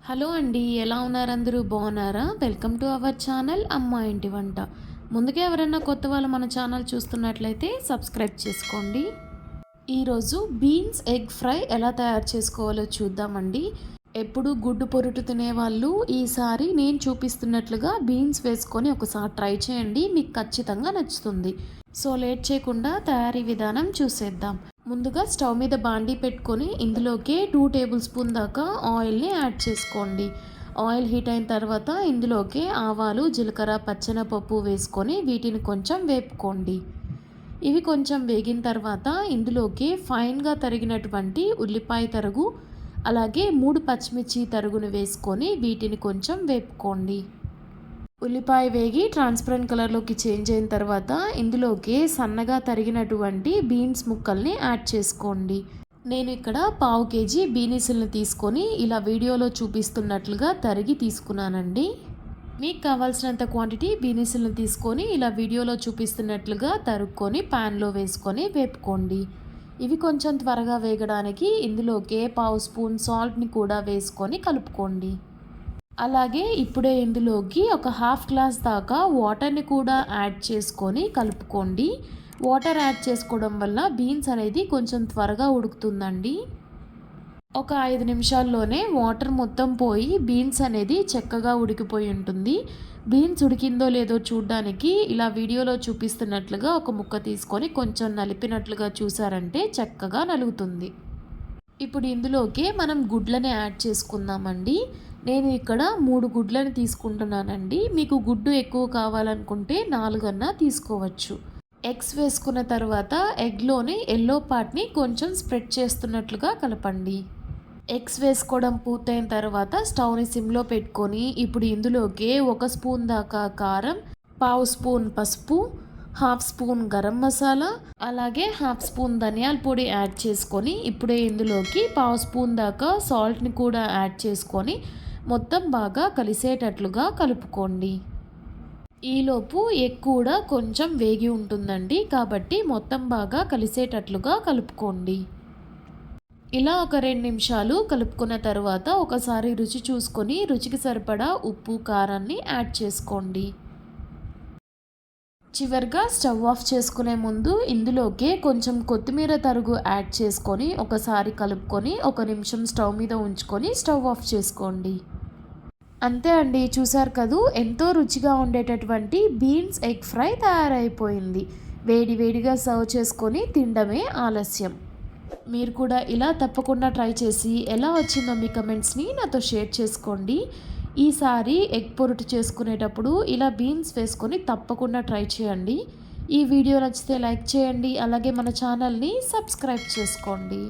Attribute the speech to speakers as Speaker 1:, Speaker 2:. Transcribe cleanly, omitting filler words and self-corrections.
Speaker 1: Hello అండి, ఎలా ఉన్నారు? అందరూ బాగున్నారా? వెల్కమ్ టు అవర్ ఛానల్ అమ్మ ఇంటి వంట. ముందుగా ఎవరైనా కొత్త వాళ్ళు మన ఛానల్ చూస్తున్నట్లయితే సబ్స్క్రైబ్ చేసుకోండి. ఈరోజు బీన్స్ ఎగ్ ఫ్రై ఎలా తయారు చేసుకోవాలో చూద్దామండి. ఎప్పుడు గుడ్డు పొరుటు తినేవాళ్ళు ఈసారి నేను చూపిస్తున్నట్లుగా బీన్స్ వేసుకొని ఒకసారి ట్రై చేయండి, మీకు ఖచ్చితంగా నచ్చుతుంది. సో లేట్ చేయకుండా తయారీ విధానం చూసేద్దాం. ముందుగా స్టవ్ మీద బాండీ పెట్టుకొని ఇందులోకి 2 టేబుల్ స్పూన్ దాకా ఆయిల్ని యాడ్ చేసుకోండి. ఆయిల్ హీట్ అయిన తర్వాత ఇందులోకి ఆవాలు, జీలకర్ర, పచ్చెనపప్పు వేసుకొని వీటిని కొంచెం వేపుకోండి. ఇవి కొంచెం వేగిన తర్వాత ఇందులోకి ఫైన్గా తరిగినటువంటి ఉల్లిపాయ తరుగు, అలాగే 3 పచ్చిమిర్చి తరుగును వేసుకొని వీటిని కొంచెం వేపుకోండి. ఉల్లిపాయ వేగి ట్రాన్స్పరెంట్ కలర్లోకి చేంజ్ అయిన తర్వాత ఇందులోకి సన్నగా తరిగినటువంటి బీన్స్ ముక్కల్ని యాడ్ చేసుకోండి. నేను ఇక్కడ 1/2 కేజీ బీనీసులను తీసుకొని ఇలా వీడియోలో చూపిస్తున్నట్లుగా తరిగి తీసుకున్నానండి. మీకు కావాల్సినంత క్వాంటిటీ బీనీసులను తీసుకొని ఇలా వీడియోలో చూపిస్తున్నట్లుగా తరుక్కొని ప్యాన్లో వేసుకొని వేపుకోండి. ఇవి కొంచెం త్వరగా వేగడానికి ఇందులోకి 1/2 స్పూన్ సాల్ట్ని కూడా వేసుకొని కలుపుకోండి. అలాగే ఇప్పుడే ఇందులోకి ఒక 1/2 గ్లాస్ దాకా వాటర్ని కూడా యాడ్ చేసుకొని కలుపుకోండి. వాటర్ యాడ్ చేసుకోవడం వల్ల బీన్స్ అనేది కొంచెం త్వరగా ఉడుకుతుందండి. ఒక 5 నిమిషాల్లోనే వాటర్ మొత్తం పోయి బీన్స్ అనేది చక్కగా ఉడికిపోయి ఉంటుంది. బీన్స్ ఉడికిందో లేదో చూడడానికి ఇలా వీడియోలో చూపిస్తున్నట్లుగా ఒక ముక్క తీసుకొని కొంచెం నలిపినట్లుగా చూసారంటే చక్కగా నలుగుతుంది. ఇప్పుడు ఇందులోకి మనం గుడ్లని యాడ్ చేసుకుందామండి. నేను ఇక్కడ 3 గుడ్లను తీసుకుంటున్నానండి. మీకు గుడ్డు ఎక్కువ కావాలనుకుంటే 4 అన్నా తీసుకోవచ్చు. ఎగ్స్ వేసుకున్న తర్వాత ఎగ్లోని ఎల్లో పార్ట్ని కొంచెం స్ప్రెడ్ చేస్తున్నట్లుగా కలపండి. ఎగ్స్ వేసుకోవడం పూర్తయిన తర్వాత స్టవ్ని సిమ్లో పెట్టుకొని ఇప్పుడు ఇందులోకి 1 స్పూన్ దాకా కారం, 1/2 స్పూన్ పసుపు, 1/2 స్పూన్ గరం మసాలా, అలాగే 1/2 స్పూన్ ధనియాల పొడి యాడ్ చేసుకొని ఇప్పుడే ఇందులోకి 1/2 స్పూన్ దాకా సాల్ట్ని కూడా యాడ్ చేసుకొని మొత్తం బాగా కలిసేటట్లుగా కలుపుకోండి. ఈలోపు ఎగ్ కూడా కొంచెం వేగి ఉంటుందండి, కాబట్టి మొత్తం బాగా కలిసేటట్లుగా కలుపుకోండి. ఇలా ఒక 2 నిమిషాలు కలుపుకున్న తర్వాత ఒకసారి రుచి చూసుకొని రుచికి సరిపడా ఉప్పు, కారాన్ని యాడ్ చేసుకోండి. చివరిగా స్టవ్ ఆఫ్ చేసుకునే ముందు ఇందులోకి కొంచెం కొత్తిమీర తరుగు యాడ్ చేసుకొని ఒకసారి కలుపుకొని 1 నిమిషం స్టవ్ మీద ఉంచుకొని స్టవ్ ఆఫ్ చేసుకోండి. అంతే అండి, చూసారు కదూ, ఎంతో రుచిగా ఉండేటటువంటి బీన్స్ ఎగ్ ఫ్రై తయారైపోయింది. వేడి వేడిగా సర్వ్ చేసుకొని తినడమే ఆలస్యం. మీరు కూడా ఇలా తప్పకుండా ట్రై చేసి ఎలా వచ్చిందో మీ కమెంట్స్ని నాతో షేర్ చేసుకోండి. ఈసారి ఎగ్ పొరుటు చేసుకునేటప్పుడు ఇలా బీన్స్ వేసుకొని తప్పకుండా ట్రై చేయండి. ఈ వీడియో నచ్చితే లైక్ చేయండి, అలాగే మన ఛానల్ని సబ్స్క్రైబ్ చేసుకోండి.